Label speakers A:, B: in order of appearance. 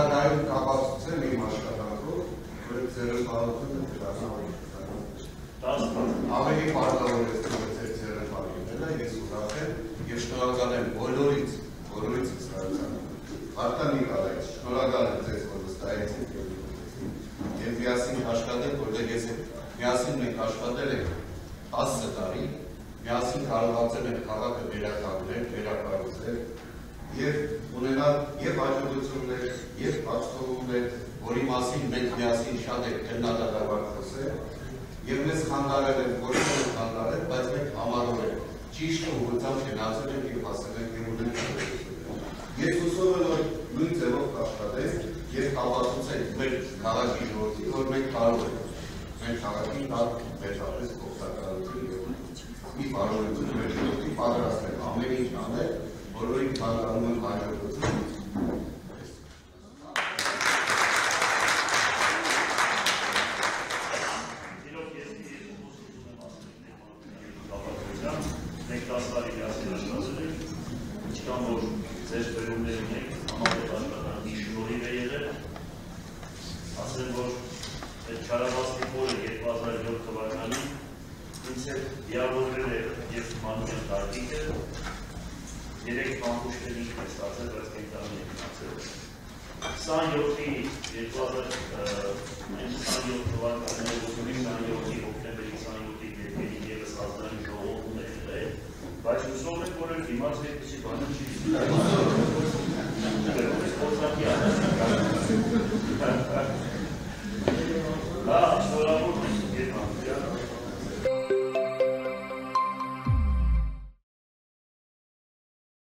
A: Հետագայում կապացուցել իմ աշխատանքով, որ ձեռնպահությունը ավելի պարտավորեց ձեր ձեռնպահները, ես ուրախ եմ և շնորհակալ եմ բոլորից Իսրայելցան։ Արտանի Նիկոլայից, շնորհակալ եմ ձեզ, որ վստահեցիք և միասին աշխատել, որտեղ ես միասին մենք աշխատել ենք 10 տարի, միասին կարողացել ենք քաղաքը վերականգնել, վերակառուցել և ունենալ և հաջողություններ, և բացթողումներ, որի մասին մենք միասին շատ ենք քննադատաբար խոսել, և մեզ խանգարել են, որոշ են խանգարել, բայց մենք համառորեն ճիշտ ուղղությամբ գնացել ենք և հասել ենք և ունենք հաջողություններ։ Ես հուսով եմ, որ նույն ձևով կաշխատենք և կապացուցենք մեր քաղաքի ժողովրդին, որ մենք կարող ենք մեր քաղաքին տալ վերջապես օգտակարություն և մի բարօրություն մեր ժողովրդին պատրաստել ամեն ինչ անել, որովհետև ցանկանում եմ հաջողություն։
B: Մենք 10 տարի միասին աշխատել ենք, ինչքան որ ձեր բերումներն եք, համատեղ աշխատանքի շնորհիվ է եղել, ասեմ, որ այդ չարաբաստիկ օրը 2007 թվականին ինձ հետ դիավորվել է և Մանուկյան Տարկիկը, 3 մանկուշներ ինքն է ստացել, բայց կենտրոնի է գնացել։ 27-ի 2027 թվականին 27-ի հոկտեմբերի 27-ի երկերին ևս ազգային ժողովում է եղել, բայց հուսով ենք, որ դիմաց այդպիսի բանը չի լինի։ Շնորհավոր